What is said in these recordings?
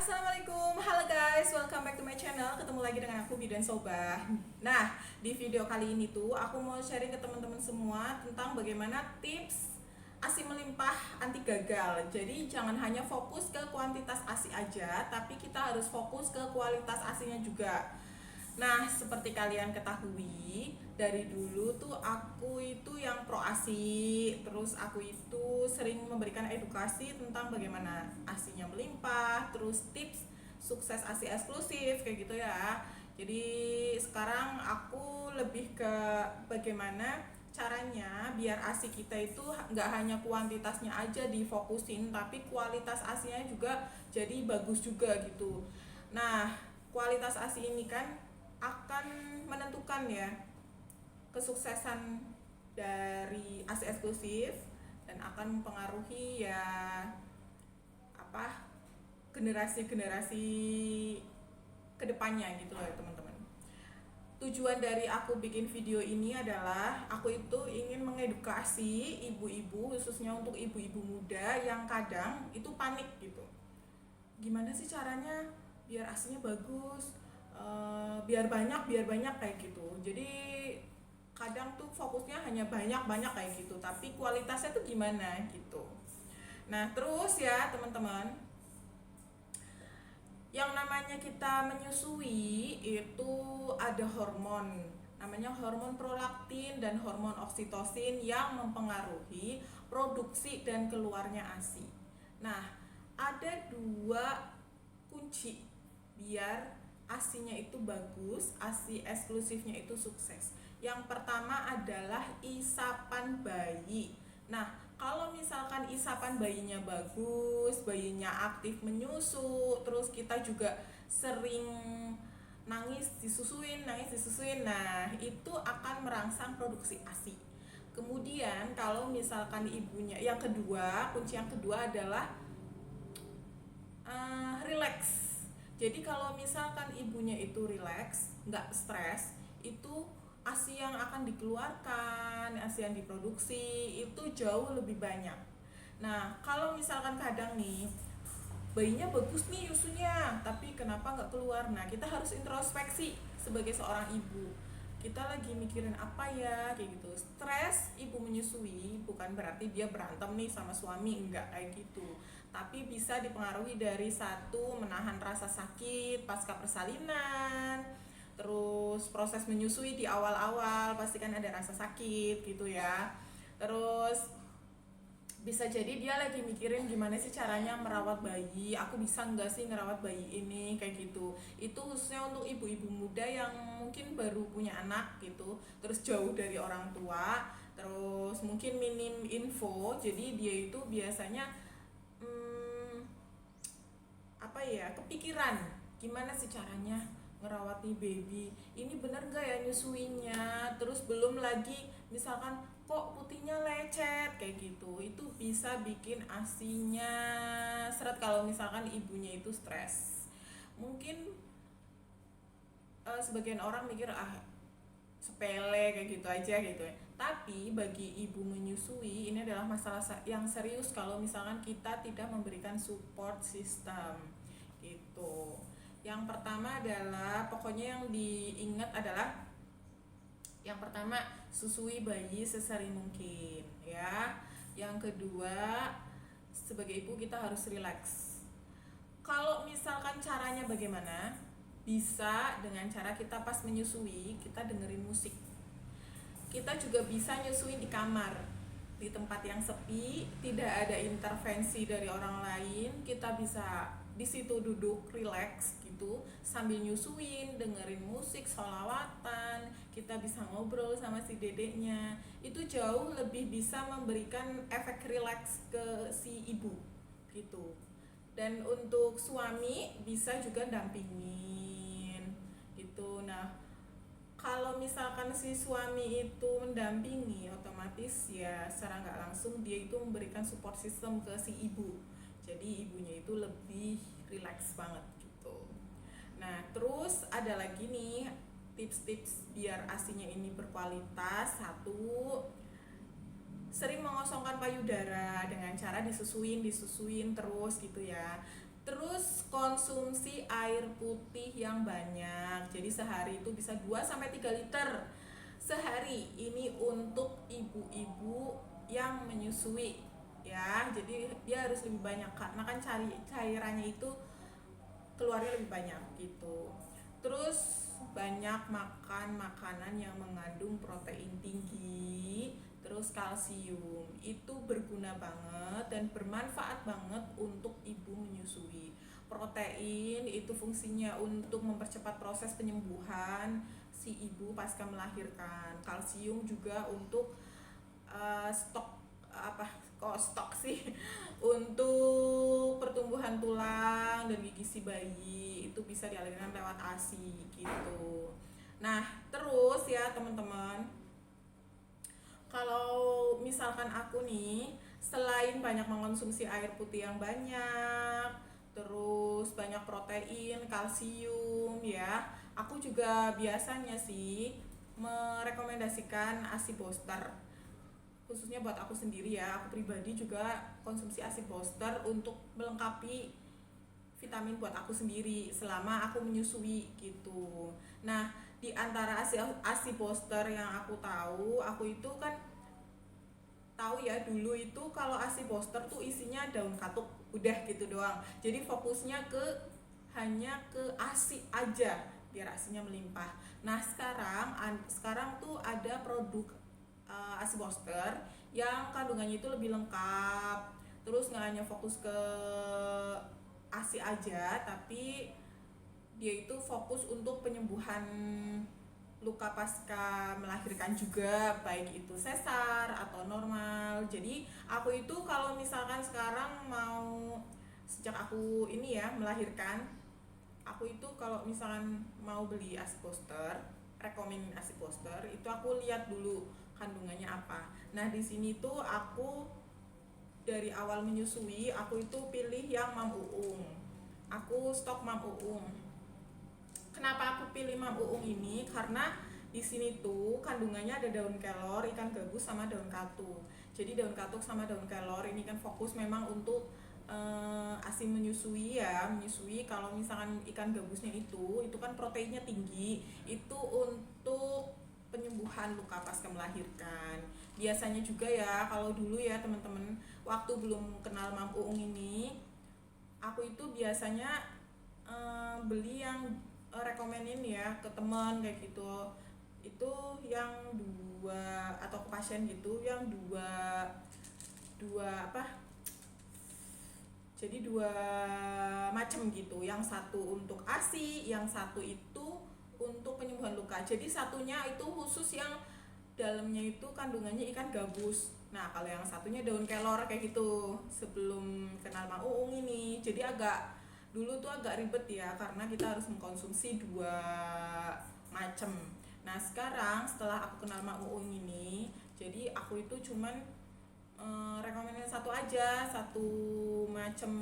Assalamualaikum, halo guys, welcome back to my channel. Ketemu lagi dengan aku Bidan Soba. Nah, di video kali ini tuh aku mau sharing ke teman-teman semua tentang bagaimana tips ASI melimpah anti gagal. Jadi jangan hanya fokus ke kuantitas ASI aja, tapi kita harus fokus ke kualitas ASInya juga. Nah, seperti kalian ketahui, dari dulu tuh aku itu yang pro ASI. Terus aku itu sering memberikan edukasi tentang bagaimana ASInya melimpah, terus tips sukses ASI eksklusif kayak gitu ya. Jadi sekarang aku lebih ke bagaimana caranya biar ASI kita itu nggak hanya kuantitasnya aja difokusin, tapi kualitas ASInya juga jadi bagus juga gitu. Nah, kualitas ASI ini kan akan menentukan ya kesuksesan dari ASI eksklusif dan akan mempengaruhi ya apa generasi-generasi kedepannya gitu loh ya teman-teman. Tujuan dari aku bikin video ini adalah aku itu ingin mengedukasi ibu-ibu, khususnya untuk ibu-ibu muda yang kadang itu panik gitu. Gimana sih caranya biar ASInya bagus, biar banyak kayak gitu. Jadi kadang tuh fokusnya hanya banyak kayak gitu, tapi kualitasnya tuh gimana gitu. Nah terus ya teman-teman, yang namanya kita menyusui itu ada hormon, namanya hormon prolaktin dan hormon oksitosin yang mempengaruhi produksi dan keluarnya ASI. Nah, ada dua kunci biar ASInya itu bagus, ASI eksklusifnya itu sukses. Yang pertama adalah isapan bayi. Nah, kalau misalkan isapan bayinya bagus, bayinya aktif menyusu, terus kita juga sering nangis disusuin, nah itu akan merangsang produksi ASI. Kemudian kalau misalkan ibunya, yang kedua, kunci yang kedua adalah relax. Jadi kalau misalkan ibunya itu relax, nggak stres, itu ASI yang akan dikeluarkan, ASI yang diproduksi itu jauh lebih banyak. Nah, kalau misalkan kadang nih bayinya bagus nih yusunya, tapi kenapa nggak keluar? Nah, kita harus introspeksi sebagai seorang ibu. Kita lagi mikirin apa ya, kayak gitu. Stres ibu menyusui bukan berarti dia berantem nih sama suami, enggak kayak gitu. Tapi bisa dipengaruhi dari satu, menahan rasa sakit pasca persalinan. Terus proses menyusui di awal-awal pasti kan ada rasa sakit gitu ya. Terus bisa jadi dia lagi mikirin gimana sih caranya merawat bayi, aku bisa nggak sih ngerawat bayi ini kayak gitu. Itu khususnya untuk ibu-ibu muda yang mungkin baru punya anak gitu, terus jauh dari orang tua, terus mungkin minim info, jadi dia itu biasanya hmm, apa ya, kepikiran gimana sih caranya ngerawat nih baby, ini bener nggak ya nyusuinnya, terus belum lagi misalkan kok putihnya lecet kayak gitu, itu bisa bikin asinya seret kalau misalkan ibunya itu stres. Mungkin sebagian orang mikir sepele kayak gitu aja gitu ya, tapi bagi ibu menyusui ini adalah masalah yang serius kalau misalkan kita tidak memberikan support system gitu. Yang pertama adalah, pokoknya yang diingat adalah yang pertama, susui bayi sesering mungkin ya. Yang kedua, sebagai ibu kita harus relax. Kalau misalkan caranya bagaimana? Bisa dengan cara kita pas menyusui, kita dengerin musik. Kita juga bisa nyusuin di kamar, di tempat yang sepi, tidak ada intervensi dari orang lain. Kita bisa di situ duduk relax gitu sambil nyusuin, dengerin musik, sholawatan, kita bisa ngobrol sama si dedeknya. Itu jauh lebih bisa memberikan efek relax ke si ibu gitu. Dan untuk suami bisa juga dampingin gitu. Nah, kalau misalkan si suami itu mendampingi, otomatis ya secara nggak langsung dia itu memberikan support system ke si ibu, jadi ibunya itu lebih relax banget gitu. Nah terus ada lagi nih tips-tips biar asinya ini berkualitas. Satu, sering mengosongkan payudara dengan cara disusuin terus gitu ya. Terus mengkonsumsi air putih yang banyak. Jadi sehari itu bisa 2 sampai 3 liter sehari. Ini untuk ibu-ibu yang menyusui ya. Jadi dia harus lebih banyak karena kan cairannya itu keluarnya lebih banyak gitu. Terus banyak makan makanan yang mengandung protein tinggi, terus kalsium. Itu berguna banget dan bermanfaat banget untuk ibu menyusui. Protein itu fungsinya untuk mempercepat proses penyembuhan si ibu pasca melahirkan. Kalsium juga untuk stok apa kok stok sih untuk pertumbuhan tulang dan gigi si bayi itu bisa dialirkan lewat ASI gitu. Nah, terus ya teman-teman, kalau misalkan aku nih selain banyak mengkonsumsi air putih yang banyak, terus banyak protein, kalsium ya, aku juga biasanya sih merekomendasikan ASI booster khususnya buat aku sendiri ya. Aku pribadi juga konsumsi ASI booster untuk melengkapi vitamin buat aku sendiri selama aku menyusui gitu. Nah, di antara ASI booster yang aku tahu, aku itu kan tahu ya dulu itu kalau ASI booster tuh isinya daun katuk udah gitu doang. Jadi fokusnya hanya ke ASI aja biar ASInya melimpah. Nah, sekarang tuh ada produk ASI booster yang kandungannya itu lebih lengkap. Terus nggak hanya fokus ke ASI aja, tapi dia itu fokus untuk penyembuhan luka pasca melahirkan juga, baik itu sesar atau normal. Jadi aku itu kalau misalkan sekarang sejak aku ini ya melahirkan, aku itu kalau misalkan mau beli ASI booster, rekomen ASI booster itu aku lihat dulu kandungannya apa. Nah, di sini tuh aku dari awal menyusui aku itu pilih yang Mam Uung. Aku stok Mam Uung. Kenapa aku pilih Mam Uung ini? Karena di sini tuh kandungannya ada daun kelor, ikan gabus sama daun katuk. Jadi daun katuk sama daun kelor ini kan fokus memang untuk ASI menyusui ya. Menyusui kalau misalkan ikan gabusnya itu kan proteinnya tinggi, itu untuk penyembuhan luka pasca melahirkan. Biasanya juga ya kalau dulu ya teman-teman, waktu belum kenal Mam Uung ini, aku itu biasanya beli yang rekomenin ya ke teman kayak gitu. Itu yang dua atau ke pasien gitu, yang dua apa? Jadi dua macam gitu. Yang satu untuk ASI, yang satu itu untuk penyembuhan luka. Jadi satunya itu khusus yang dalamnya itu kandungannya ikan gabus. Nah, kalau yang satunya daun kelor kayak gitu. Sebelum kenal Mam Uung ini, jadi dulu tuh agak ribet ya karena kita harus mengkonsumsi dua macam. Nah, sekarang setelah aku kenal Mam Uung ini, jadi aku itu cuman rekomendasi satu aja, satu macam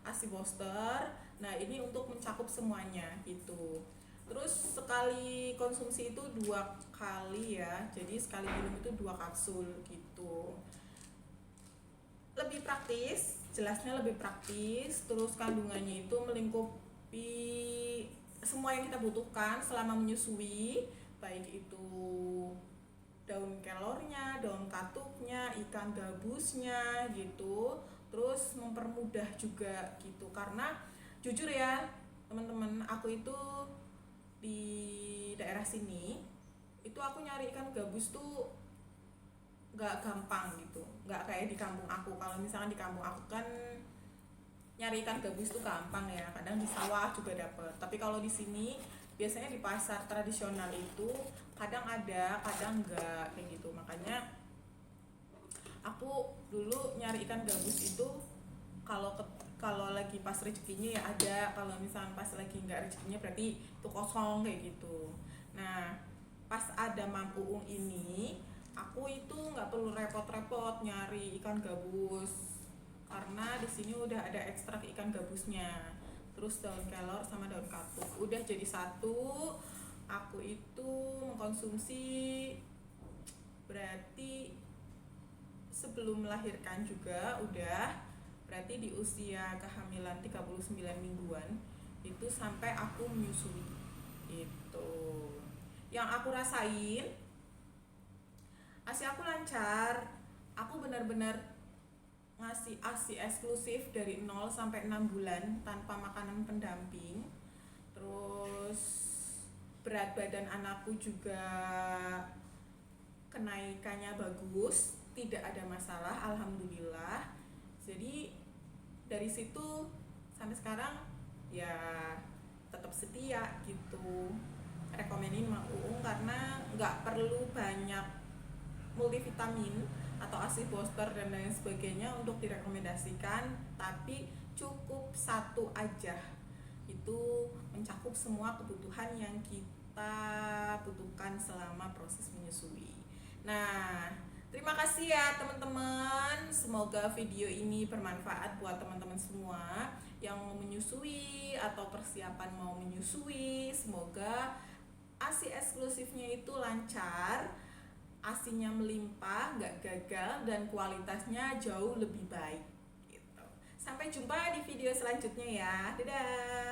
ASI booster. Nah, ini untuk mencakup semuanya gitu. Terus sekali konsumsi itu 2 kali ya, jadi sekali minum itu 2 kapsul gitu. Lebih praktis, jelasnya lebih praktis. Terus kandungannya itu melingkupi semua yang kita butuhkan selama menyusui, baik itu daun kelornya, daun katuknya, ikan gabusnya gitu. Terus mempermudah juga gitu, karena jujur ya teman-teman, aku itu di daerah sini itu aku nyari ikan gabus tuh gak gampang gitu, gak kayak di kampung aku. Kalau misalkan di kampung aku kan nyari ikan gabus tuh gampang ya, kadang di sawah juga dapet. Tapi kalau di sini biasanya di pasar tradisional itu kadang ada, kadang enggak kayak gitu. Makanya aku dulu nyari ikan gabus itu kalau lagi pas rezekinya ya ada, kalau misalnya pas lagi nggak rezekinya berarti itu kosong kayak gitu. Nah, pas ada Mam Uung ini, aku itu nggak perlu repot-repot nyari ikan gabus karena di sini udah ada ekstrak ikan gabusnya, terus daun kelor sama daun katuk udah jadi satu. Aku itu mengkonsumsi berarti sebelum melahirkan juga udah, Berarti di usia kehamilan 39 mingguan itu sampai aku menyusui. Itu yang aku rasain, ASI aku lancar. Aku benar-benar ngasih ASI eksklusif dari 0 sampai 6 bulan tanpa makanan pendamping. Terus berat badan anakku juga kenaikannya bagus, tidak ada masalah, alhamdulillah. Jadi dari situ sampai sekarang ya tetap setia gitu, rekomenin sama Uung karena nggak perlu banyak multivitamin atau ASI booster dan lain sebagainya untuk direkomendasikan, tapi cukup satu aja, itu mencakup semua kebutuhan yang kita butuhkan selama proses menyusui. Nah, terima kasih ya teman-teman. Semoga video ini bermanfaat buat teman-teman semua yang mau menyusui atau persiapan mau menyusui. Semoga ASI eksklusifnya itu lancar, ASINya melimpah, nggak gagal, dan kualitasnya jauh lebih baik gitu. Sampai jumpa di video selanjutnya ya. Dadah.